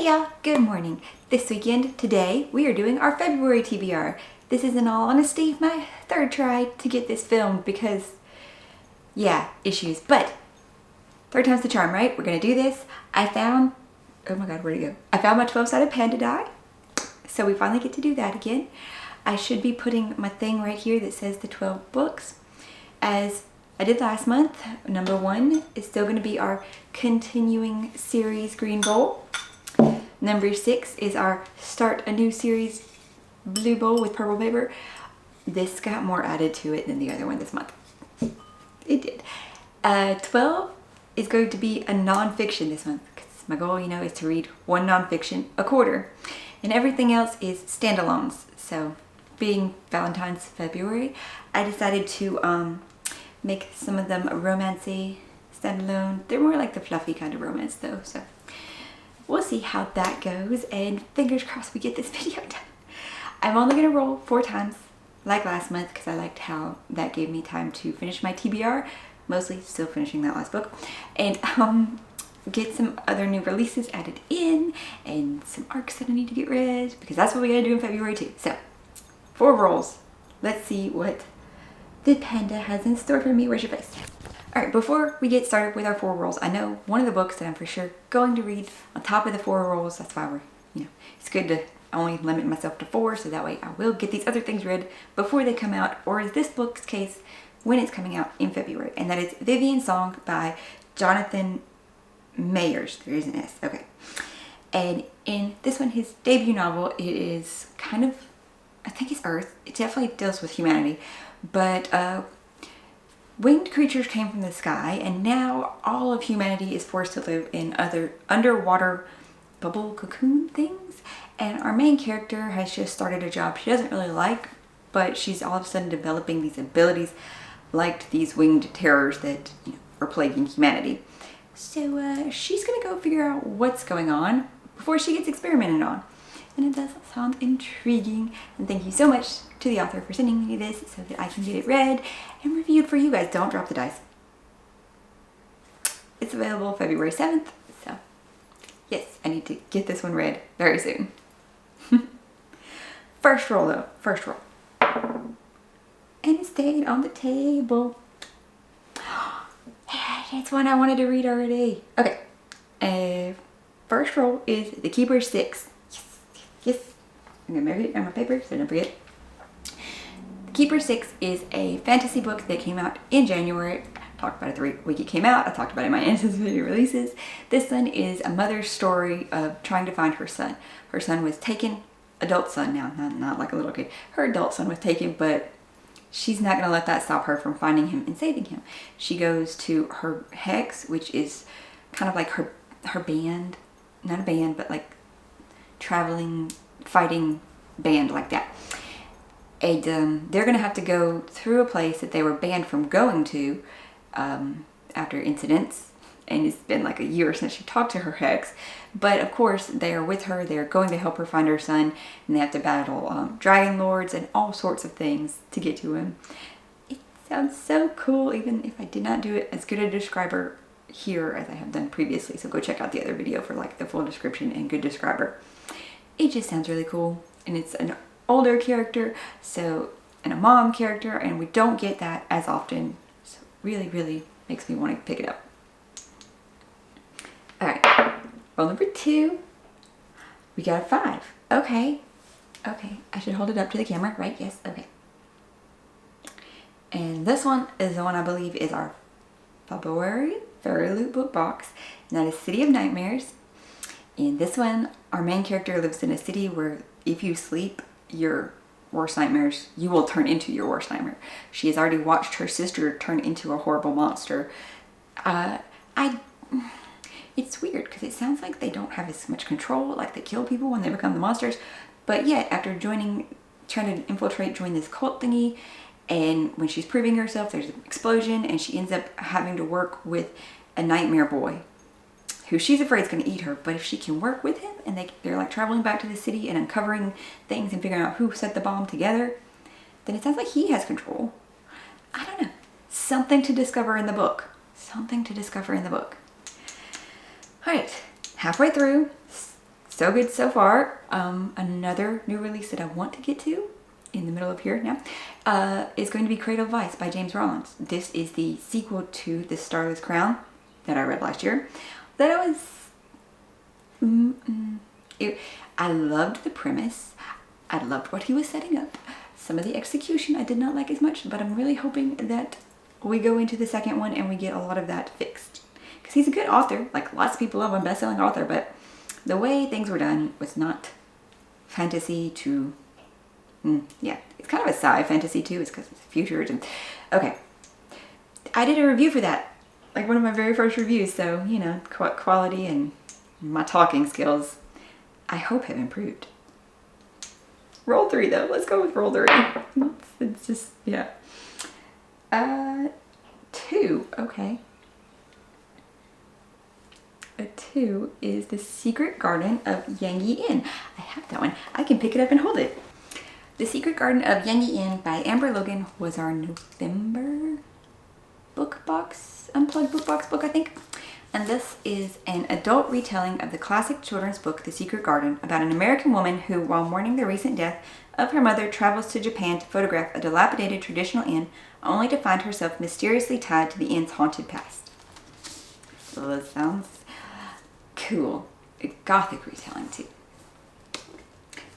Hey y'all, good morning. This weekend, today, we are doing our February TBR. This is, in all honesty, my third try to get this filmed because, yeah, issues. But, third time's the charm, right? We're gonna do this. I found, oh my god, where'd it go? I found my 12-sided panda die. So we finally get to do that again. I should be putting my thing right here that says the 12 books. As I did last month, number 1 is still gonna be our continuing series green bowl. Number 6 is our start a new series blue bowl with purple paper. This got more added to it than the other one this month. It did. 12 is going to be a nonfiction this month because my goal, you know, is to read one nonfiction a quarter, and everything else is standalones. So, being Valentine's February, I decided to make some of them romancy standalone. They're more like the fluffy kind of romance though, so we'll see how that goes, and fingers crossed we get this video done. I'm only going to roll 4 times like last month because I liked how that gave me time to finish my TBR, mostly still finishing that last book, and get some other new releases added in and some arcs that I need to get read because that's what we got to do in February too. So 4 rolls. Let's see what the panda has in store for me. Where's your face? Alright, before we get started with our 4 rolls, I know one of the books that I'm for sure going to read on top of the 4 rolls. That's why it's good to only limit myself to 4, so that way I will get these other things read before they come out, or is this book's case, when it's coming out in February. And that is Vivian's Song by Jonathan Mayers. There is an S, okay. And in this one, his debut novel, it is kind of, I think it's Earth. It definitely deals with humanity, but winged creatures came from the sky, and now all of humanity is forced to live in other underwater bubble cocoon things. And our main character has just started a job she doesn't really like, but she's all of a sudden developing these abilities like these winged terrors that are plaguing humanity. So she's gonna go figure out what's going on before she gets experimented on. And it does sound intriguing. And thank you so much to the author for sending me this so that I can get it read and reviewed for you guys. Don't drop the dice. It's available February 7th. So yes, I need to get this one read very soon. First roll though. First roll. And it stayed on the table. It's one I wanted to read already. Okay. First roll is The Keeper 6. Yes, I'm gonna mark it on my paper so don't forget. The Keeper 6 is a fantasy book that came out in January. I talked about it the week it came out. I talked about it in my anticipated releases. This one is a mother's story of trying to find her son. Her son was taken, adult son now, not like a little kid. Her adult son was taken, but she's not gonna let that stop her from finding him and saving him. She goes to her hex, which is kind of like her band, not a band, but like traveling fighting band like that, and they're gonna have to go through a place that they were banned from going to after incidents, and it's been like a year since she talked to her hex, but of course they are with her. They're going to help her find her son, and they have to battle dragon lords and all sorts of things to get to him. It sounds so cool, even if I did not do it as good a describer here as I have done previously, so go check out the other video for like the full description and good describer. It just sounds really cool, and it's an older character, so, and a mom character, and we don't get that as often, so really, really makes me want to pick it up. Alright, roll number 2, we got a 5. Okay, I should hold it up to the camera, right? Yes, okay. And this one is the one I believe is our February Fairy Loot book box, and that is City of Nightmares. In this one, our main character lives in a city where if you sleep, your worst nightmares, you will turn into your worst nightmare. She has already watched her sister turn into a horrible monster. It's weird because it sounds like they don't have as much control, like they kill people when they become the monsters, but yet after trying to infiltrate, join this cult thingy, and when she's proving herself, there's an explosion, and she ends up having to work with a nightmare boy who she's afraid is going to eat her. But if she can work with him, and they're like traveling back to the city and uncovering things and figuring out who set the bomb together, then it sounds like he has control. I don't know. Something to discover in the book. Something to discover in the book. Alright, halfway through. so good so far. Another new release that I want to get to in the middle of here now is going to be Cradle of Ice by James Rollins. This is the sequel to The Starless Crown that I read last year. That I was... I loved the premise. I loved what he was setting up. Some of the execution I did not like as much, but I'm really hoping that we go into the second one and we get a lot of that fixed. Because he's a good author. Like, lots of people love him, best-selling author, but the way things were done was not fantasy to... yeah, it's kind of a sci fantasy too. It's because it's futures and... Okay. I did a review for that. Like, one of my very first reviews, so, you know, quality and my talking skills, I hope, have improved. Roll 3 though. Let's go with roll 3. It's just, yeah. 2. Okay. A 2 is The Secret Garden of Yankee Inn. I have that one. I can pick it up and hold it. The Secret Garden of Yankee Inn by Amber Logan was our November Bookbox, Unplugged Bookbox book, I think. And this is an adult retelling of the classic children's book, The Secret Garden, about an American woman who, while mourning the recent death of her mother, travels to Japan to photograph a dilapidated traditional inn, only to find herself mysteriously tied to the inn's haunted past. So that sounds cool. A gothic retelling, too.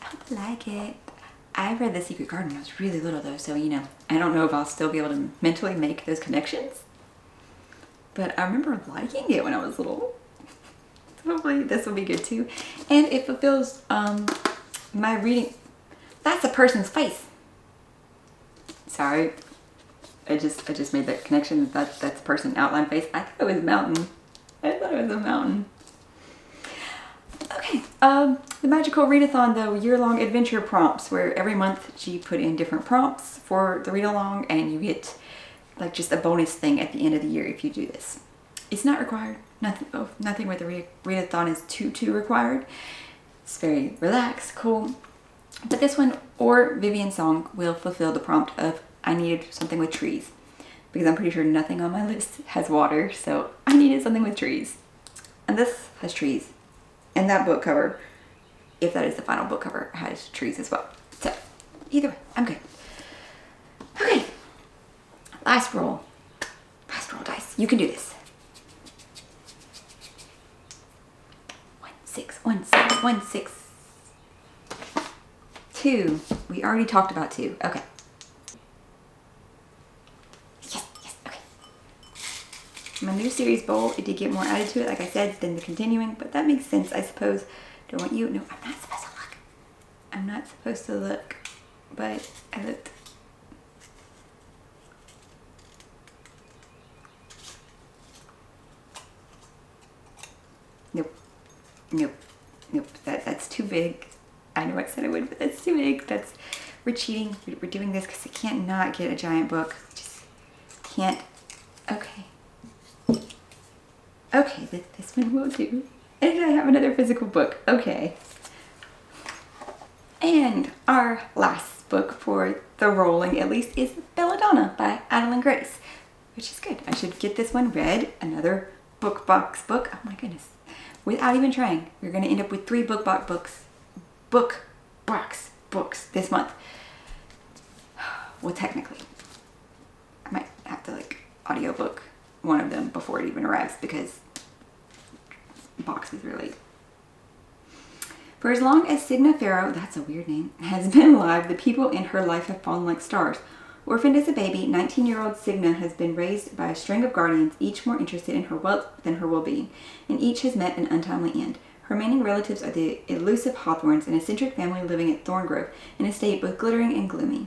I like it. I read The Secret Garden when I was really little, though, so, you know, I don't know if I'll still be able to mentally make those connections. But I remember liking it when I was little. So hopefully this will be good too. And it fulfills my reading. That's a person's face. Sorry. I just made that connection. That's a person outline face. I thought it was a mountain. I thought it was a mountain. Okay. The Magical Readathon, though, year-long adventure prompts where every month she put in different prompts for the read-along and you get like just a bonus thing at the end of the year if you do this. It's not required. Nothing with the readathon is too required. It's very relaxed, cool. But this one, or Vivian's Song, will fulfill the prompt of I needed something with trees. Because I'm pretty sure nothing on my list has water, so I needed something with trees. And this has trees. And that book cover, if that is the final book cover, has trees as well. So, either way, I'm good. Okay. Last roll. Last roll dice. You can do this. 1, 6, 1, 6, 1, 6. 2. We already talked about 2. Okay. Yes, okay. My new series bowl, it did get more added to it, like I said, than the continuing, but that makes sense, I suppose. Don't want you... No, I'm not supposed to look. I'm not supposed to look, but I looked. Nope. That's too big. I know I said I would, but that's too big. We're cheating. We're doing this because I can't not get a giant book. Just can't. Okay. Okay, this one will do. And I have another physical book. Okay. And our last book for the rolling, at least, is Belladonna by Adeline Grace, which is good. I should get this one read. Another Bookbox book. Oh my goodness. Without even trying, we're going to end up with 3 Bookbox books this month. Well, technically, I might have to like audiobook one of them before it even arrives because boxes are late. For as long as Signa Farrow, that's a weird name, has been alive, the people in her life have fallen like stars. Orphaned as a baby, 19-year-old Signa has been raised by a string of guardians, each more interested in her wealth than her well-being, and each has met an untimely end. Her remaining relatives are the elusive Hawthorns, an eccentric family living at Thorngrove, an estate both glittering and gloomy.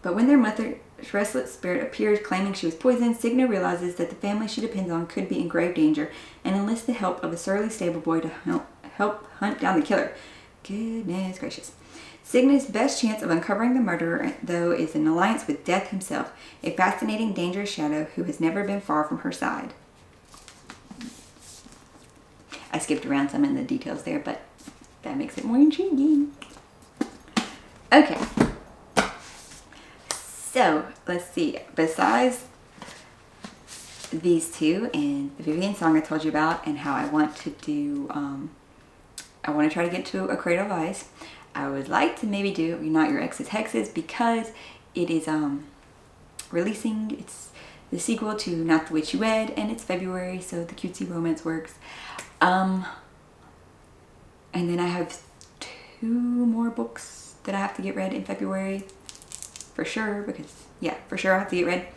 But when their mother's restless spirit appears claiming she was poisoned, Signa realizes that the family she depends on could be in grave danger and enlists the help of a surly stable boy to help hunt down the killer. Goodness gracious. Signa's best chance of uncovering the murderer, though, is an alliance with Death himself, a fascinating, dangerous shadow who has never been far from her side. I skipped around some in the details there, but that makes it more intriguing. Okay. So, let's see. Besides these two and the Vivian song I told you about, and how I want to do, I want to try to get to A Cradle of Ice. I would like to maybe do Not Your Ex's Hexes, because it is releasing, it's the sequel to Not the Witch You Wed, and it's February, so the cutesy romance works. And then I have 2 more books that I have to get read in February, for sure, because, yeah, for sure I have to get read.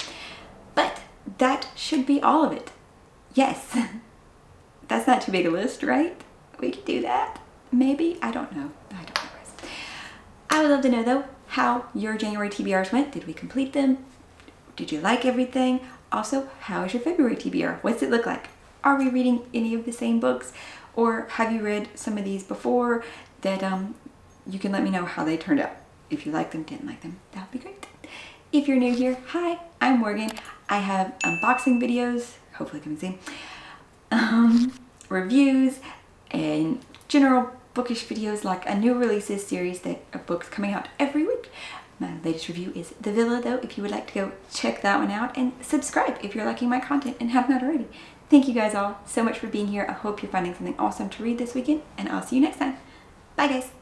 But that should be all of it. Yes. That's not too big a list, right? We could do that. Maybe. I don't know. I don't know, guys. I would love to know, though, how your January TBRs went. Did we complete them? Did you like everything? Also, how is your February TBR? What's it look like? Are we reading any of the same books? Or have you read some of these before that you can let me know how they turned out? If you liked them, didn't like them, that would be great. If you're new here, hi, I'm Morgan. I have unboxing videos, hopefully you can see, reviews, and general bookish videos like a new releases series of books coming out every week. My latest review is The Villa, though, if you would like to go check that one out, and subscribe if you're liking my content and have not already. Thank you guys all so much for being here. I hope you're finding something awesome to read this weekend, and I'll see you next time. Bye, guys.